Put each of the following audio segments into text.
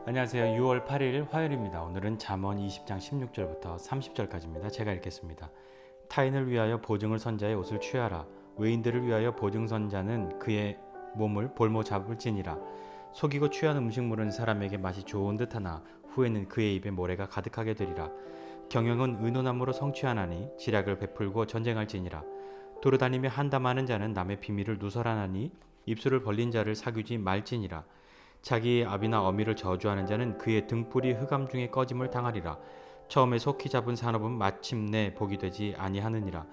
안녕하세요. 6월 8일 화요일입니다. 오늘은 잠언 20장 16절부터 30절까지입니다. 제가 읽겠습니다. 타인을 위하여 보증을 선자의 옷을 취하라. 외인들을 위하여 보증 선자는 그의 몸을 볼모 잡을지니라. 속이고 취한 음식물은 사람에게 맛이 좋은 듯하나 후에는 그의 입에 모래가 가득하게 되리라. 경영은 의논함으로 성취하나니 지략을 베풀고 전쟁할지니라. 도로다니며 한담하는 자는 남의 비밀을 누설하나니 입술을 벌린 자를 사귀지 말지니라. 자기의 아비나 어미를 저주하는 자는 그의 등불이 흑암 중에 꺼짐을 당하리라. 처음에 속히 잡은 산업은 마침내 복이 되지 아니하느니라.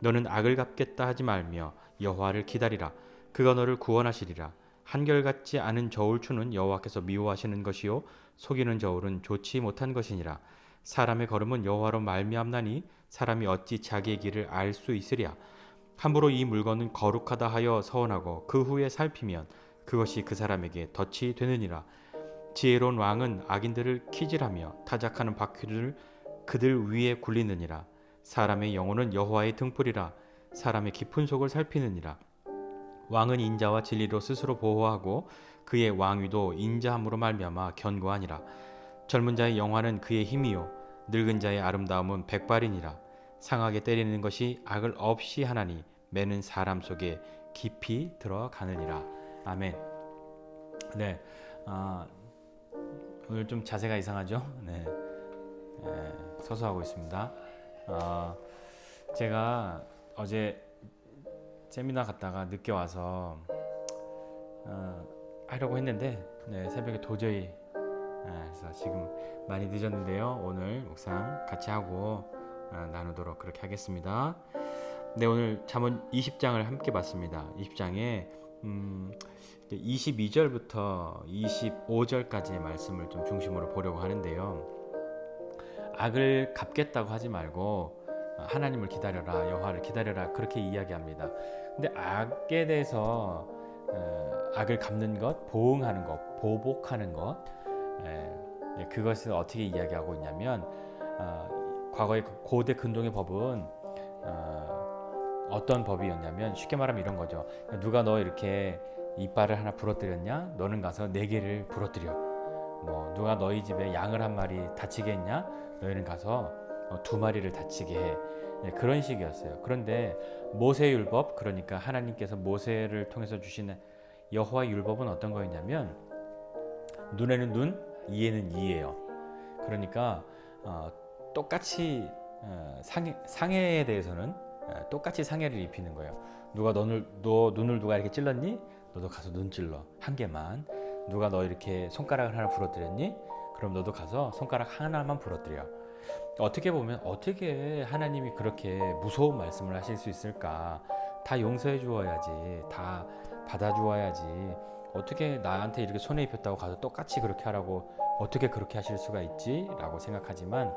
너는 악을 갚겠다 하지 말며 여호와를 기다리라. 그가 너를 구원하시리라. 한결같지 않은 저울추는 여호와께서 미워하시는 것이요 속이는 저울은 좋지 못한 것이니라. 사람의 걸음은 여호와로 말미암나니 사람이 어찌 자기의 길을 알 수 있으랴. 함부로 이 물건은 거룩하다 하여 서원하고 그 후에 살피면 그것이 그 사람에게 덫이 되느니라. 지혜로운 왕은 악인들을 키질하며 타작하는 바퀴를 그들 위에 굴리느니라. 사람의 영혼은 여호와의 등불이라. 사람의 깊은 속을 살피느니라. 왕은 인자와 진리로 스스로 보호하고 그의 왕위도 인자함으로 말미암아 견고하니라. 젊은 자의 영화는 그의 힘이요 늙은 자의 아름다움은 백발이니라. 상하게 때리는 것이 악을 없이 하나니 매는 사람 속에 깊이 들어가느니라. 아멘. 네, 오늘 좀 자세가 이상하죠? 네, 서서 하고 있습니다. 제가 어제 세미나 갔다가 늦게 와서 하려고 했는데 새벽에 도저히 그래서 지금 많이 늦었는데요. 오늘 묵상 같이 하고 나누도록 그렇게 하겠습니다. 네, 오늘 잠언 20장을 함께 봤습니다. 20장에 22절부터 25절까지의 말씀을 좀 중심으로 보려고 하는데요. 악을 갚겠다고 하지 말고 하나님을 기다려라, 여호와를 기다려라 그렇게 이야기합니다. 근데 악에 대해서 악을 갚는 것, 보응하는 것, 보복하는 것, 그것을 어떻게 이야기하고 있냐면 과거의 고대 근동의 법은 어떤 법이었냐면 쉽게 말하면 이런 거죠. 누가 너 이렇게 이빨을 하나 부러뜨렸냐? 너는 가서 네 개를 부러뜨려. 뭐 누가 너희 집에 양을 한 마리 다치게 했냐? 너희는 가서 두 마리를 다치게 해. 그런 식이었어요. 그런데 모세 율법, 그러니까 하나님께서 모세를 통해서 주신 여호와 율법은 어떤 거였냐면 눈에는 눈, 이에는 이예요. 그러니까 똑같이 상해에 대해서는 똑같이 상해를 입히는 거예요. 너 눈을 누가 이렇게 찔렀니? 너도 가서 눈 찔러. 한 개만. 누가 너 이렇게 손가락을 하나 부러뜨렸니? 그럼 너도 가서 손가락 하나만 부러뜨려. 어떻게 보면 어떻게 하나님이 그렇게 무서운 말씀을 하실 수 있을까? 다 용서해 주어야지. 다 받아 주어야지. 어떻게 나한테 이렇게 손해 입혔다고 가서 똑같이 그렇게 하라고 어떻게 그렇게 하실 수가 있지? 라고 생각하지만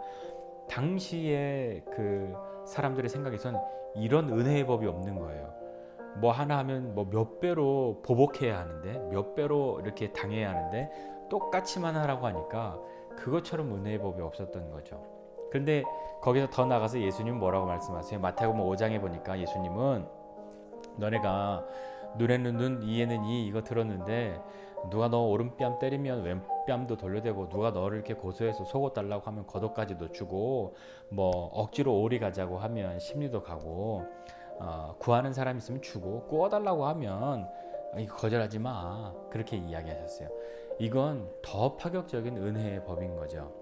당시에 그 사람들의 생각에선 이런 은혜의 법이 없는 거예요. 뭐 하나 하면 뭐 몇 배로 보복해야 하는데 몇 배로 이렇게 당해야 하는데 똑같이만 하라고 하니까 그것처럼 은혜의 법이 없었던 거죠. 그런데 거기서 더 나가서 예수님은 뭐라고 말씀하세요? 마태복음 5장에 보니까 예수님은 너네가 눈에는 눈, 이에는 이 이거 들었는데 누가 너 오른뺨 때리면 왼뺨도 돌려대고 누가 너를 이렇게 고소해서 속옷 달라고 하면 겉옷까지도 주고 뭐 억지로 오리 가자고 하면 심리도 가고 구하는 사람 있으면 주고 구워달라고 하면 이거 거절하지 마 그렇게 이야기하셨어요. 이건 더 파격적인 은혜의 법인 거죠.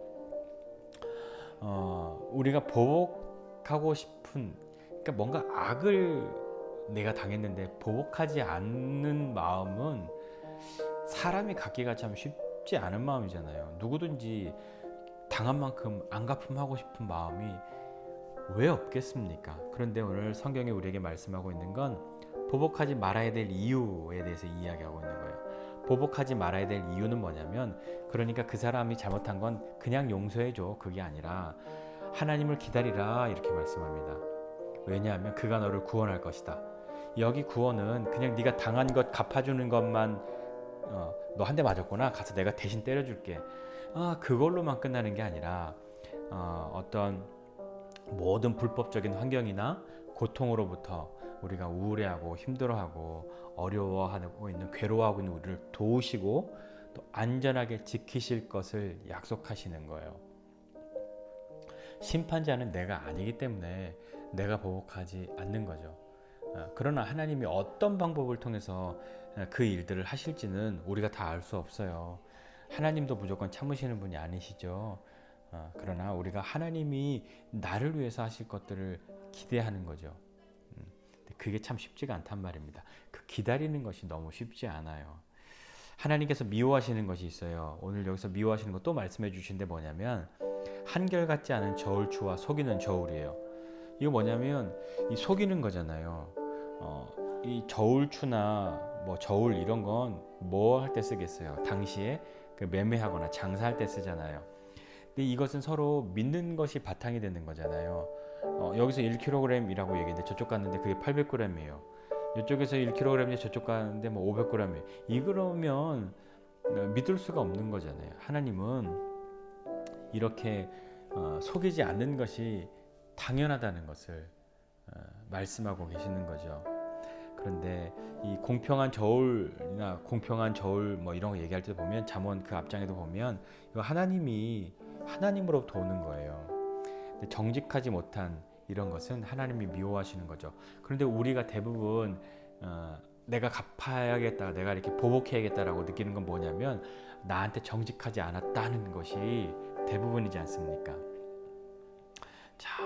우리가 보복하고 싶은 그러니까 뭔가 악을 내가 당했는데 보복하지 않는 마음은 사람이 갖기가 참 쉽지 않은 마음이잖아요. 누구든지 당한 만큼 안 갚음하고 싶은 마음이 왜 없겠습니까? 그런데 오늘 성경이 우리에게 말씀하고 있는 건 보복하지 말아야 될 이유에 대해서 이야기하고 있는 거예요. 보복하지 말아야 될 이유는 뭐냐면 그러니까 그 사람이 잘못한 건 그냥 용서해줘 그게 아니라 하나님을 기다리라 이렇게 말씀합니다. 왜냐하면 그가 너를 구원할 것이다. 여기 구원은 그냥 네가 당한 것 갚아주는 것만 너 한 대 맞았구나 가서 내가 대신 때려줄게 그걸로만 끝나는 게 아니라 어떤 모든 불법적인 환경이나 고통으로부터 우리가 우울해하고 힘들어하고 어려워하고 있는 괴로워하고 있는 우리를 도우시고 또 안전하게 지키실 것을 약속하시는 거예요. 심판자는 내가 아니기 때문에 내가 보복하지 않는 거죠. 그러나 하나님이 어떤 방법을 통해서 그 일들을 하실지는 우리가 다 알 수 없어요. 하나님도 무조건 참으시는 분이 아니시죠. 그러나 우리가 하나님이 나를 위해서 하실 것들을 기대하는 거죠. 그게 참 쉽지가 않단 말입니다. 그 기다리는 것이 너무 쉽지 않아요. 하나님께서 미워하시는 것이 있어요. 오늘 여기서 미워하시는 것 또 말씀해 주신데 뭐냐면 한결같지 않은 저울추와 속이는 저울이에요. 이거 뭐냐면 이 속이는 거잖아요. 이 저울추나 뭐 저울 이런 건 뭐 할 때 쓰겠어요? 당시에 그 매매하거나 장사할 때 쓰잖아요. 근데 이것은 서로 믿는 것이 바탕이 되는 거잖아요. 여기서 1kg이라고 얘기했는데 저쪽 갔는데 그게 800g이에요. 이쪽에서 1kg인데 저쪽 가는데 뭐 500g이에요. 이러면 믿을 수가 없는 거잖아요. 하나님은 이렇게 속이지 않는 것이 당연하다는 것을 말씀하고 계시는 거죠. 그런데 이 공평한 저울이나 공평한 저울 뭐 이런 거 얘기할 때 보면 잠언 그 앞장에도 보면 이거 하나님으로부터 오는 거예요. 근데 정직하지 못한 이런 것은 하나님이 미워하시는 거죠. 그런데 우리가 대부분 내가 갚아야겠다, 내가 이렇게 보복해야겠다라고 느끼는 건 뭐냐면 나한테 정직하지 않았다는 것이 대부분이지 않습니까? 자,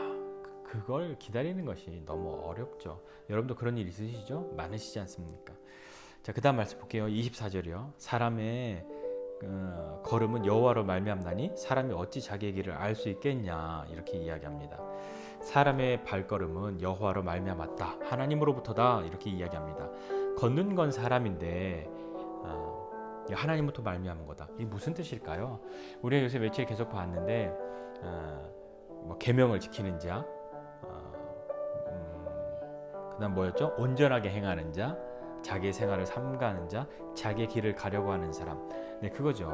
그걸 기다리는 것이 너무 어렵죠. 여러분도 그런 일 있으시죠? 많으시지 않습니까? 자, 그 다음 말씀 볼게요. 24절이요. 사람의 걸음은 여호와로 말미암나니 사람이 어찌 자기의 길을 알 수 있겠냐, 이렇게 이야기합니다. 사람의 발걸음은 여호와로 말미암았다, 하나님으로부터다, 이렇게 이야기합니다. 걷는 건 사람인데 하나님부터 말미암은 거다. 이게 무슨 뜻일까요? 우리가 요새 며칠 계속 봤는데 뭐 계명을 지키는 자, 그다음 뭐였죠? 온전하게 행하는 자, 자기의 생활을 삼가하는 자, 자기의 길을 가려고 하는 사람. 네, 그거죠.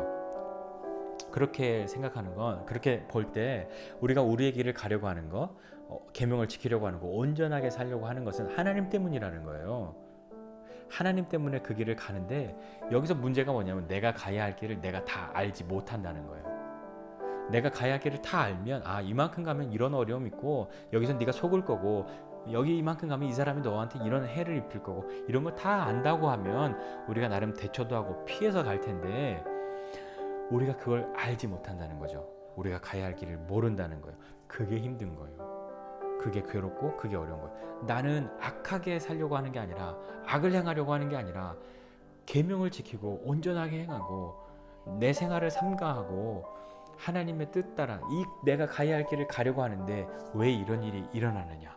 그렇게 생각하는 건, 그렇게 볼 때 우리가 우리의 길을 가려고 하는 거, 계명을 지키려고 하는 거, 온전하게 살려고 하는 것은 하나님 때문이라는 거예요. 하나님 때문에 그 길을 가는데 여기서 문제가 뭐냐면 내가 가야 할 길을 내가 다 알지 못한다는 거예요. 내가 가야 할 길을 다 알면 이만큼 가면 이런 어려움이 있고 여기서 네가 속을 거고 여기 이만큼 가면 이 사람이 너한테 이런 해를 입힐 거고 이런 거 다 안다고 하면 우리가 나름 대처도 하고 피해서 갈 텐데 우리가 그걸 알지 못한다는 거죠. 우리가 가야 할 길을 모른다는 거예요. 그게 힘든 거예요. 그게 괴롭고 그게 어려운 거예요. 나는 악하게 살려고 하는 게 아니라 악을 행하려고 하는 게 아니라 계명을 지키고 온전하게 행하고 내 생활을 삼가하고 하나님의 뜻 따라 내가 가야 할 길을 가려고 하는데 왜 이런 일이 일어나느냐?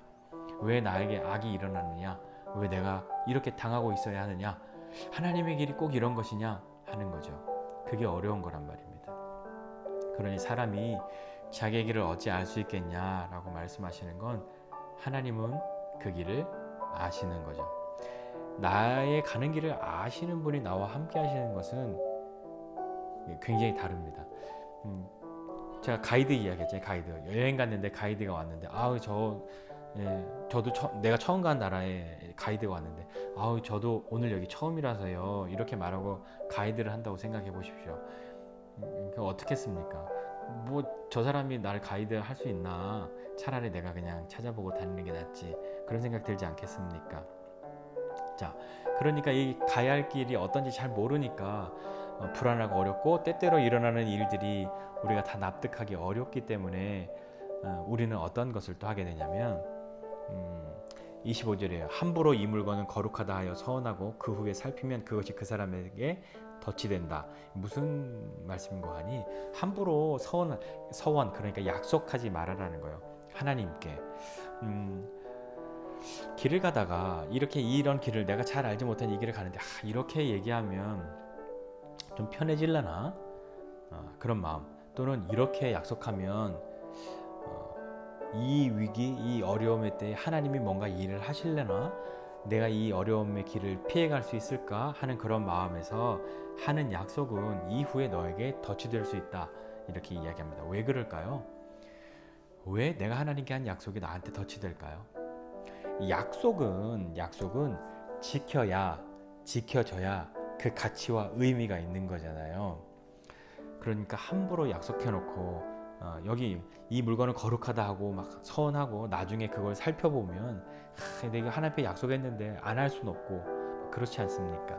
왜 나에게 악이 일어나느냐? 왜 내가 이렇게 당하고 있어야 하느냐? 하나님의 길이 꼭 이런 것이냐? 하는 거죠. 그게 어려운 거란 말입니다. 그러니 사람이 자기의 길을 어찌 알 수 있겠냐라고 말씀하시는 건 하나님은 그 길을 아시는 거죠. 나의 가는 길을 아시는 분이 나와 함께 하시는 것은 굉장히 다릅니다. 제가 가이드 이야기했잖아요. 가이드 여행 갔는데 가이드가 왔는데 저도 내가 처음 간 나라에 가이드가 왔는데 저도 오늘 여기 처음이라서요 이렇게 말하고 가이드를 한다고 생각해 보십시오. 어떻게 했습니까? 뭐 저 사람이 나를 가이드 할 수 있나? 차라리 내가 그냥 찾아보고 다니는 게 낫지, 그런 생각 들지 않겠습니까? 자, 그러니까 이 가야 할 길이 어떤지 잘 모르니까 불안하고 어렵고 때때로 일어나는 일들이 우리가 다 납득하기 어렵기 때문에 우리는 어떤 것을 또 하게 되냐면 25절이에요. 함부로 이 물건은 거룩하다 하여 서원하고 그 후에 살피면 그것이 그 사람에게 덫이 된다. 무슨 말씀인가 하니 함부로 서원 그러니까 약속하지 말아라는 거예요. 하나님께 길을 가다가 이런 길을 내가 잘 알지 못한 이 길을 가는데 이렇게 얘기하면 좀 편해질라나? 그런 마음, 또는 이렇게 약속하면 이 위기, 이 어려움의 때에 하나님이 뭔가 일을 하실래나? 내가 이 어려움의 길을 피해갈 수 있을까? 하는 그런 마음에서 하는 약속은 이후에 너에게 덫이 될 수 있다, 이렇게 이야기합니다. 왜 그럴까요? 왜 내가 하나님께 한 약속이 나한테 덫이 될까요? 약속은 지켜져야 그 가치와 의미가 있는 거잖아요. 그러니까 함부로 약속해놓고 여기 이 물건은 거룩하다 하고 막 서운하고 나중에 그걸 살펴보면 내가 하나님 앞에 약속했는데 안 할 수는 없고 그렇지 않습니까?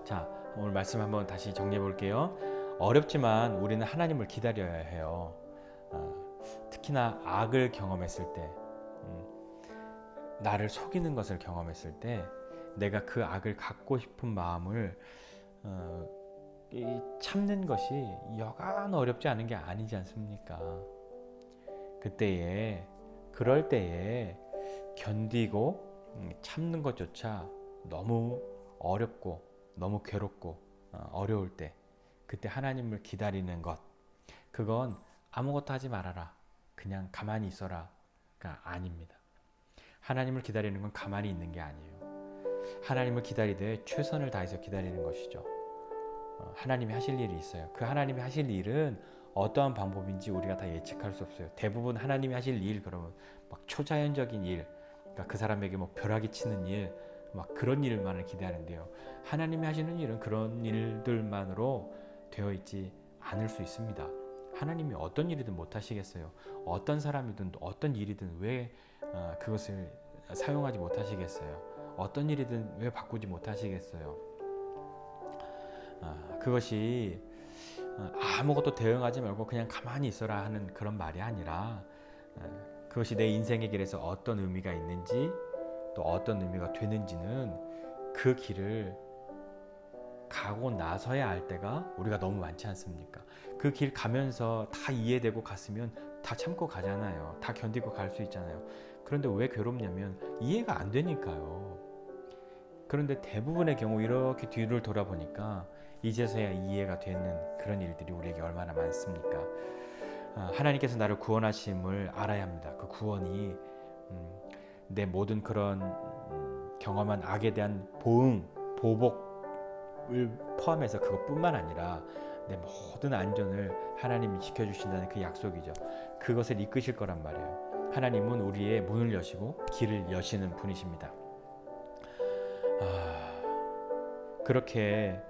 자, 오늘 말씀 한번 다시 정리해 볼게요. 어렵지만 우리는 하나님을 기다려야 해요. 특히나 악을 경험했을 때, 나를 속이는 것을 경험했을 때 내가 그 악을 갖고 싶은 마음을 참는 것이 여간 어렵지 않은 게 아니지 않습니까? 그럴 때에 견디고 참는 것조차 너무 어렵고 너무 괴롭고 어려울 때, 그때 하나님을 기다리는 것, 그건 아무것도 하지 말아라, 그냥 가만히 있어라가 아닙니다. 하나님을 기다리는 건 가만히 있는 게 아니에요. 하나님을 기다리되 최선을 다해서 기다리는 것이죠. 하나님이 하실 일이 있어요. 그 하나님이 하실 일은 어떠한 방법인지 우리가 다 예측할 수 없어요. 대부분 하나님이 하실 일, 그러면 막 초자연적인 일, 그러니까 그 사람에게 뭐 벼락이 치는 일, 막 그런 일만을 기대하는데요. 하나님이 하시는 일은 그런 일들만으로 되어 있지 않을 수 있습니다. 하나님이 어떤 일이든 못 하시겠어요. 어떤 사람이든 어떤 일이든 왜 그것을 사용하지 못하시겠어요. 어떤 일이든 왜 바꾸지 못하시겠어요. 그것이 아무것도 대응하지 말고 그냥 가만히 있어라 하는 그런 말이 아니라, 그것이 내 인생의 길에서 어떤 의미가 있는지 또 어떤 의미가 되는지는 그 길을 가고 나서야 알 때가 우리가 너무 많지 않습니까? 그 길 가면서 다 이해되고 갔으면 다 참고 가잖아요. 다 견디고 갈 수 있잖아요. 그런데 왜 괴롭냐면 이해가 안 되니까요. 그런데 대부분의 경우 이렇게 뒤를 돌아보니까 이제서야 이해가 되는 그런 일들이 우리에게 얼마나 많습니까? 하나님께서 나를 구원하심을 알아야 합니다. 그 구원이 내 모든 그런 경험한 악에 대한 보복을 포함해서 그것뿐만 아니라 내 모든 안전을 하나님이 지켜주신다는 그 약속이죠. 그것을 이끄실 거란 말이에요. 하나님은 우리의 문을 여시고 길을 여시는 분이십니다. 그렇게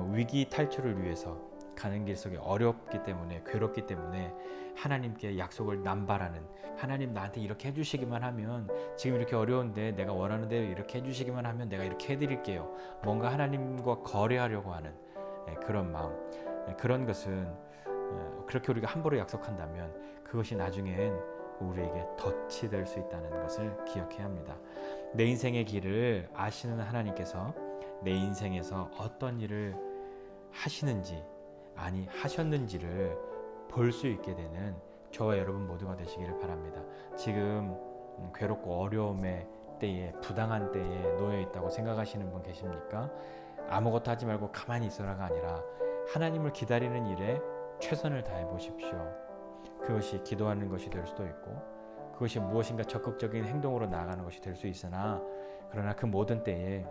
위기 탈출을 위해서 가는 길 속에 어렵기 때문에, 괴롭기 때문에 하나님께 약속을 남발하는, 하나님 나한테 이렇게 해주시기만 하면, 지금 이렇게 어려운데 내가 원하는 대로 이렇게 해주시기만 하면 내가 이렇게 해드릴게요. 뭔가 하나님과 거래하려고 하는 그런 마음, 그런 것은 그렇게 우리가 함부로 약속한다면 그것이 나중엔 우리에게 덫이 될 수 있다는 것을 기억해야 합니다. 내 인생의 길을 아시는 하나님께서 내 인생에서 어떤 일을 하시는지, 아니 하셨는지를 볼 수 있게 되는 저와 여러분 모두가 되시기를 바랍니다. 지금 괴롭고 어려움의 때에, 부당한 때에 놓여 있다고 생각하시는 분 계십니까? 아무것도 하지 말고 가만히 있어라가 아니라 하나님을 기다리는 일에 최선을 다해 보십시오. 그것이 기도하는 것이 될 수도 있고, 그것이 무엇인가 적극적인 행동으로 나아가는 것이 될 수 있으나, 그러나 그 모든 때에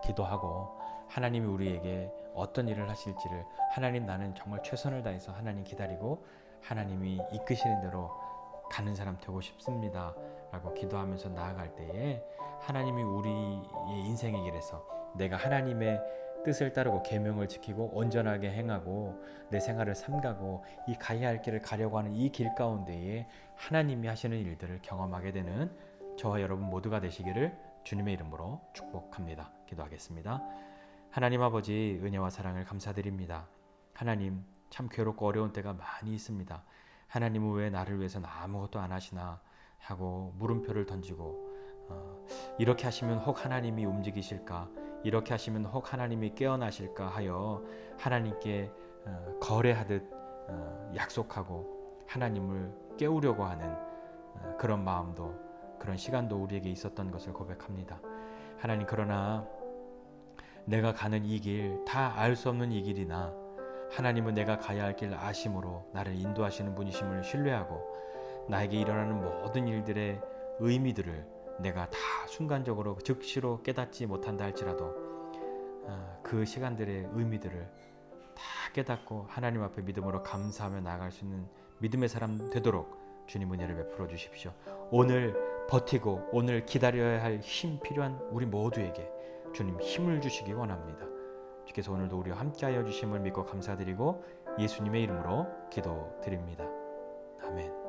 기도하고 하나님이 우리에게 어떤 일을 하실지를, 하나님 나는 정말 최선을 다해서 하나님 기다리고 하나님이 이끄시는 대로 가는 사람 되고 싶습니다 라고 기도하면서 나아갈 때에 하나님이 우리의 인생의 길에서 내가 하나님의 뜻을 따르고 계명을 지키고 온전하게 행하고 내 생활을 삼가고 이 가야 할 길을 가려고 하는 이 길 가운데에 하나님이 하시는 일들을 경험하게 되는 저와 여러분 모두가 되시기를 주님의 이름으로 축복합니다. 기도하겠습니다. 하나님 아버지, 은혜와 사랑을 감사드립니다. 하나님, 참 괴롭고 어려운 때가 많이 있습니다. 하나님은 왜 나를 위해서는 아무것도 안 하시나 하고 물음표를 던지고, 이렇게 하시면 혹 하나님이 움직이실까, 이렇게 하시면 혹 하나님이 깨어나실까 하여 하나님께 거래하듯 약속하고 하나님을 깨우려고 하는 그런 마음도, 그런 시간도 우리에게 있었던 것을 고백합니다. 하나님, 그러나 내가 가는 이 길, 다 알 수 없는 이 길이나 하나님은 내가 가야 할 길 아심으로 나를 인도하시는 분이심을 신뢰하고, 나에게 일어나는 모든 일들의 의미들을 내가 다 순간적으로 즉시로 깨닫지 못한다 할지라도 그 시간들의 의미들을 다 깨닫고 하나님 앞에 믿음으로 감사하며 나아갈 수 있는 믿음의 사람 되도록 주님 은혜를 베풀어 주십시오. 오늘 버티고 오늘 기다려야 할 힘 필요한 우리 모두에게 주님 힘을 주시기 원합니다. 주께서 오늘도 우리와 함께하여 주심을 믿고 감사드리고 예수님의 이름으로 기도드립니다. 아멘.